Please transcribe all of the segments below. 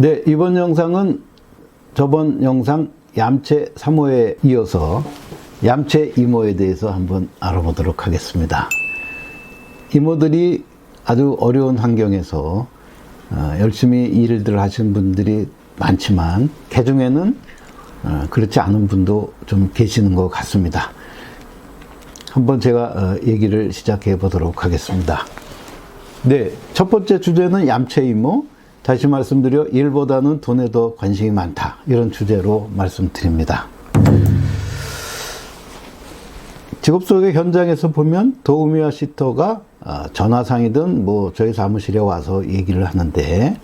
네, 이번 영상은 저번 영상 얌체 3호에 이어서 얌체 이모에 대해서 한번 알아보도록 하겠습니다. 이모들이 아주 어려운 환경에서 열심히 일들 하시는 분들이 많지만 그 중에는 그렇지 않은 분도 좀 계시는 것 같습니다. 한번 제가 얘기를 시작해 보도록 하겠습니다. 네, 첫 번째 주제는 얌체 이모. 다시 말씀드려 일보다는 돈에 더 관심이 많다, 이런 주제로 말씀드립니다. 직업 속의 현장에서 보면 도우미와 시터가 전화상이든 뭐 저희 사무실에 와서 얘기를 하는데,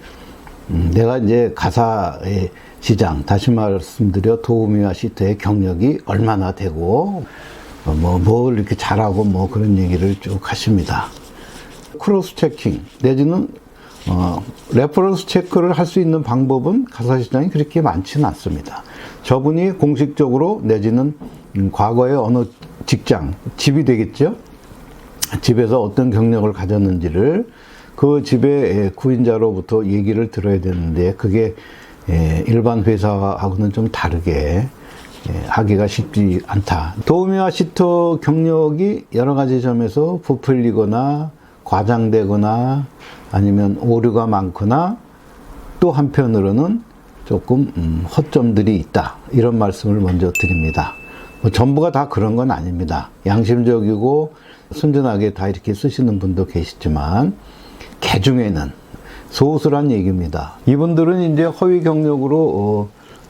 내가 이제 가사의 시장, 다시 말씀드려 도우미와 시터의 경력이 얼마나 되고 뭘 이렇게 잘하고 뭐 그런 얘기를 쭉 하십니다. 크로스 체킹 내지는 레퍼런스 체크를 할 수 있는 방법은 가사시장이 그렇게 많지는 않습니다. 저분이 공식적으로 내지는 과거에 어느 직장, 집이 되겠죠? 집에서 어떤 경력을 가졌는지를 그 집의 구인자로부터 얘기를 들어야 되는데, 그게 일반 회사하고는 좀 다르게 하기가 쉽지 않다. 도우미와 시터 경력이 여러 가지 점에서 부풀리거나 과장되거나 아니면 오류가 많거나 또 한편으로는 조금 허점들이 있다, 이런 말씀을 먼저 드립니다. 전부가 다 그런 건 아닙니다. 양심적이고 순전하게 다 이렇게 쓰시는 분도 계시지만 개 중에는 소수란 얘기입니다. 이분들은 이제 허위 경력으로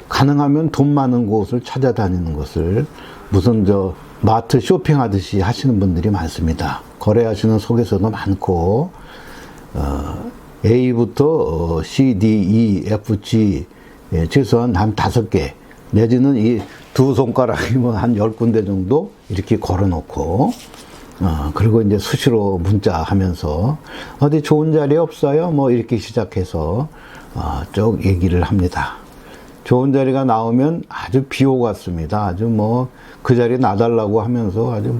가능하면 돈 많은 곳을 찾아다니는 것을 무슨 마트 쇼핑하듯이 하시는 분들이 많습니다. 거래하시는 속에서도 많고, A부터 C, D, E, F, G, 최소한 한 5개, 내지는 이 두 손가락이면 한 10군데 정도 이렇게 걸어 놓고, 그리고 이제 수시로 문자 하면서, 어디 좋은 자리 없어요? 뭐 이렇게 시작해서, 쭉 얘기를 합니다. 좋은 자리가 나오면 아주 비호 같습니다. 아주 그 자리 놔달라고 하면서 아주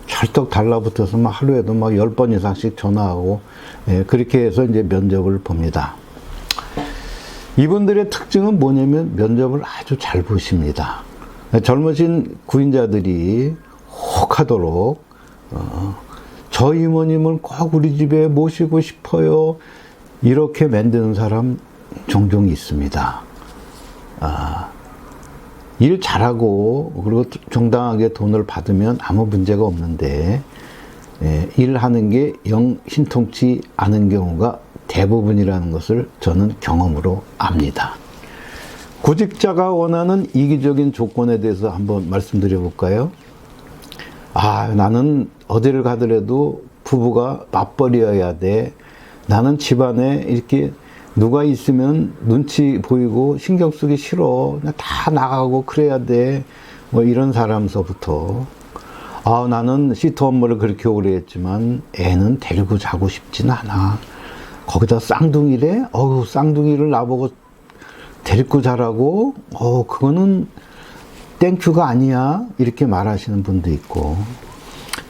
철떡 달라붙어서 하루에도 10번 이상씩 전화하고, 그렇게 해서 이제 면접을 봅니다. 이분들의 특징은 뭐냐면 면접을 아주 잘 보십니다. 젊으신 구인자들이 혹하도록, 저 이모님을 꼭 우리 집에 모시고 싶어요, 이렇게 만드는 사람 종종 있습니다. 일 잘하고 그리고 정당하게 돈을 받으면 아무 문제가 없는데, 일하는 게 영 신통치 않은 경우가 대부분이라는 것을 저는 경험으로 압니다. 구직자가 원하는 이기적인 조건에 대해서 한번 말씀드려 볼까요? 나는 어디를 가더라도 부부가 맞벌이여야 돼. 나는 집안에 이렇게 누가 있으면 눈치 보이고 신경 쓰기 싫어. 다 나가고 그래야 돼. 이런 사람서부터, 나는 시터 업무를 그렇게 오래 했지만 애는 데리고 자고 싶진 않아. 거기다 쌍둥이래? 쌍둥이를 나보고 데리고 자라고? 그거는 땡큐가 아니야. 이렇게 말하시는 분도 있고,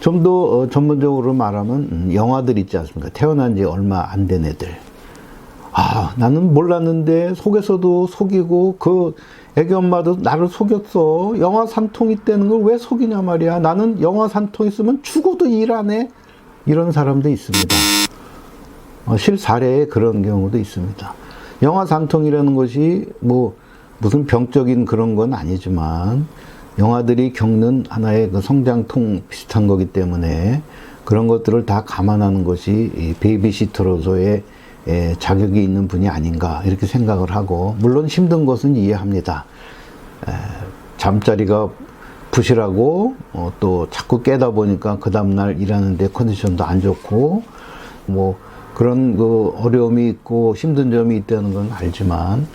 좀 더 전문적으로 말하면 영화들 있지 않습니까? 태어난 지 얼마 안 된 애들. 나는 몰랐는데 속에서도 속이고 그 애기 엄마도 나를 속였어. 영화 산통 있다는 걸 왜 속이냐 말이야. 나는 영화 산통 있으면 죽어도 일 안 해. 이런 사람도 있습니다. 실사례에 그런 경우도 있습니다. 영화 산통이라는 것이 무슨 병적인 그런 건 아니지만 영화들이 겪는 하나의 그 성장통 비슷한 거기 때문에 그런 것들을 다 감안하는 것이 이 베이비시터로서의 자격이 있는 분이 아닌가, 이렇게 생각을 하고, 물론 힘든 것은 이해합니다. 잠자리가 부실하고 또 자꾸 깨다 보니까 그 다음날 일하는데 컨디션도 안 좋고 그런 그 어려움이 있고 힘든 점이 있다는 건 알지만,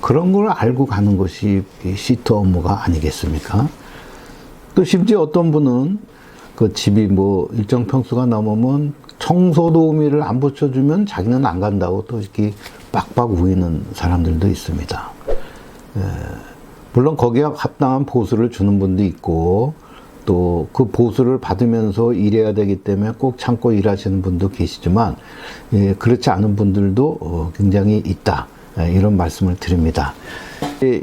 그런 걸 알고 가는 것이 시터 업무가 아니겠습니까? 또 심지어 어떤 분은 그 집이 일정 평수가 넘으면 청소 도우미를 안 붙여주면 자기는 안 간다고 또 이렇게 빡빡 우기는 사람들도 있습니다. 물론 거기에 합당한 보수를 주는 분도 있고, 또 그 보수를 받으면서 일해야 되기 때문에 꼭 참고 일하시는 분도 계시지만, 그렇지 않은 분들도 굉장히 있다. 이런 말씀을 드립니다.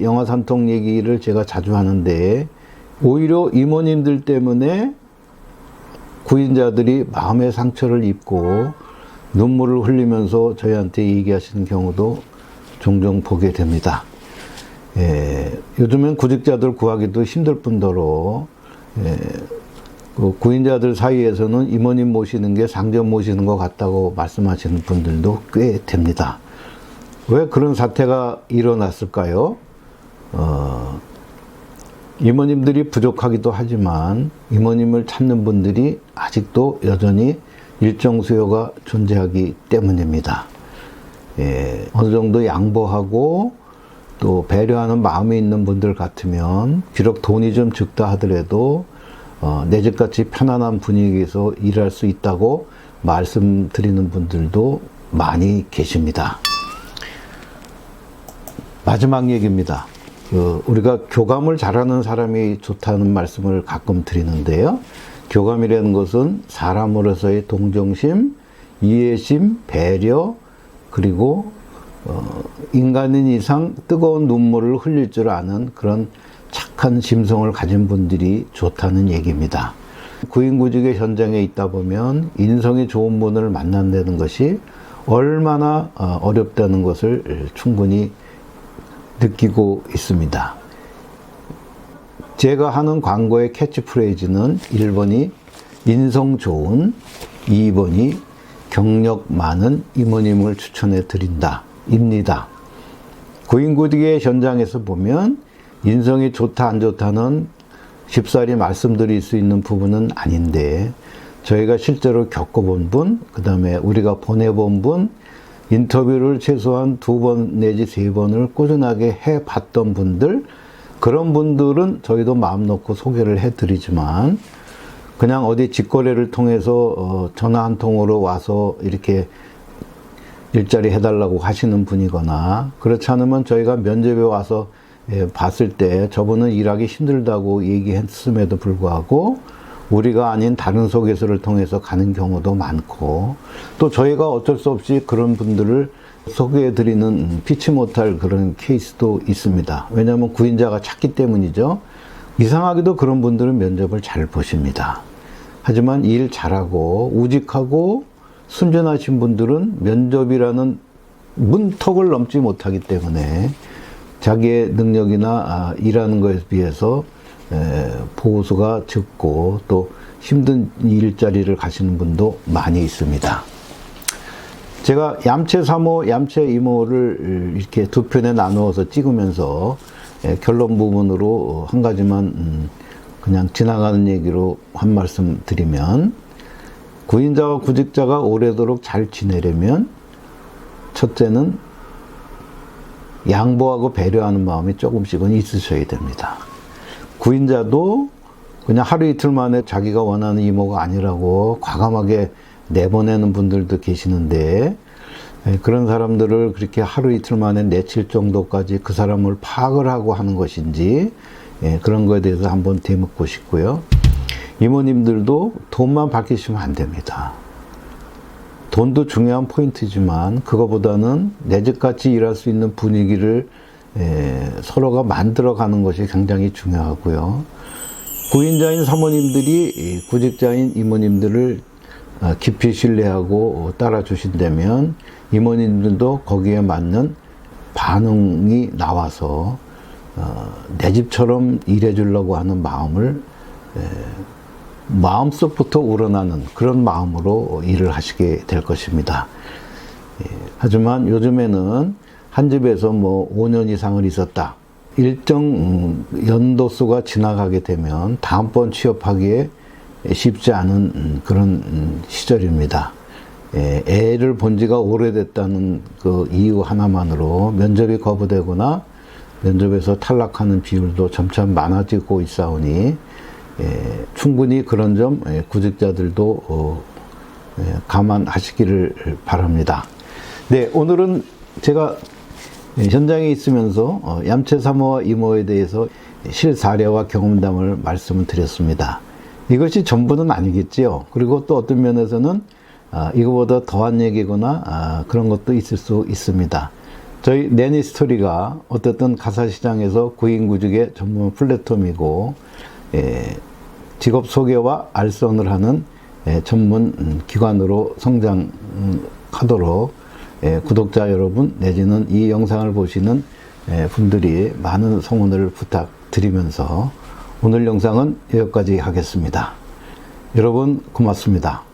영화산통 얘기를 제가 자주 하는데 오히려 이모님들 때문에 구인자들이 마음의 상처를 입고 눈물을 흘리면서 저희한테 얘기하시는 경우도 종종 보게 됩니다. 요즘엔 구직자들 구하기도 힘들 뿐더러 그 구인자들 사이에서는 이모님 모시는 게 상전 모시는 것 같다고 말씀하시는 분들도 꽤 됩니다. 왜 그런 사태가 일어났을까요? 이모님들이 부족하기도 하지만 이모님을 찾는 분들이 아직도 여전히 일정 수요가 존재하기 때문입니다. 어느 정도 양보하고 또 배려하는 마음이 있는 분들 같으면 비록 돈이 좀 적다 하더라도 내 집같이 편안한 분위기에서 일할 수 있다고 말씀드리는 분들도 많이 계십니다. 마지막 얘기입니다. 우리가 교감을 잘하는 사람이 좋다는 말씀을 가끔 드리는데요. 교감이라는 것은 사람으로서의 동정심, 이해심, 배려, 그리고 인간인 이상 뜨거운 눈물을 흘릴 줄 아는 그런 착한 심성을 가진 분들이 좋다는 얘기입니다. 구인구직의 현장에 있다 보면 인성이 좋은 분을 만난다는 것이 얼마나 어렵다는 것을 충분히 느끼고 있습니다. 제가 하는 광고의 캐치프레이즈는 1번이 인성 좋은, 2번이 경력 많은 이모님을 추천해 드린다 입니다. 구인구직의 현장에서 보면 인성이 좋다 안 좋다는 쉽사리 말씀드릴 수 있는 부분은 아닌데 저희가 실제로 겪어본 분, 그 다음에 우리가 보내본 분, 인터뷰를 최소한 2번 내지 3번을 꾸준하게 해봤던 분들, 그런 분들은 저희도 마음 놓고 소개를 해드리지만 그냥 어디 직거래를 통해서 전화 한 통으로 와서 이렇게 일자리 해달라고 하시는 분이거나 그렇지 않으면 저희가 면접에 와서 봤을 때 저분은 일하기 힘들다고 얘기했음에도 불구하고 우리가 아닌 다른 소개서를 통해서 가는 경우도 많고 또 저희가 어쩔 수 없이 그런 분들을 소개해드리는 피치 못할 그런 케이스도 있습니다. 왜냐하면 구인자가 찾기 때문이죠. 이상하게도 그런 분들은 면접을 잘 보십니다. 하지만 일 잘하고 우직하고 순전하신 분들은 면접이라는 문턱을 넘지 못하기 때문에 자기의 능력이나 일하는 것에 비해서 보수가 적고 또 힘든 일자리를 가시는 분도 많이 있습니다. 제가 얌체 3호, 얌체 2호를 이렇게 두 편에 나누어서 찍으면서 결론 부분으로 한 가지만 그냥 지나가는 얘기로 한 말씀 드리면 구인자와 구직자가 오래도록 잘 지내려면 첫째는 양보하고 배려하는 마음이 조금씩은 있으셔야 됩니다. 구인자도 그냥 하루 이틀 만에 자기가 원하는 이모가 아니라고 과감하게 내보내는 분들도 계시는데 그런 사람들을 그렇게 하루 이틀 만에 내칠 정도까지 그 사람을 파악을 하고 하는 것인지 그런 거에 대해서 한번 되묻고 싶고요. 이모님들도 돈만 밝히시면 안 됩니다. 돈도 중요한 포인트지만 그거보다는 내 집같이 일할 수 있는 분위기를 서로가 만들어가는 것이 굉장히 중요하고요. 구인자인 사모님들이 구직자인 이모님들을 깊이 신뢰하고 따라주신다면 이모님들도 거기에 맞는 반응이 나와서 내 집처럼 일해주려고 하는 마음을 마음속부터 우러나는 그런 마음으로 일을 하시게 될 것입니다. 하지만 요즘에는 한 집에서 뭐 5년 이상을 있었다. 일정 연도수가 지나가게 되면 다음번 취업하기에 쉽지 않은 그런 시절입니다. 애를 본 지가 오래됐다는 그 이유 하나만으로 면접이 거부되거나 면접에서 탈락하는 비율도 점차 많아지고 있사오니 충분히 그런 점 구직자들도 감안하시기를 바랍니다. 네, 오늘은 제가 현장에 있으면서 얌체 3호와 이모에 대해서 실사례와 경험담을 말씀을 드렸습니다. 이것이 전부는 아니겠지요. 그리고 또 어떤 면에서는 이거보다 더한 얘기거나 그런 것도 있을 수 있습니다. 저희 내니스토리가 어떻든 가사시장에서 구인구직의 전문 플랫폼이고 직업 소개와 알선을 하는 전문 기관으로 성장하도록 구독자 여러분 내지는 이 영상을 보시는 분들이 많은 성원을 부탁드리면서 오늘 영상은 여기까지 하겠습니다. 여러분 고맙습니다.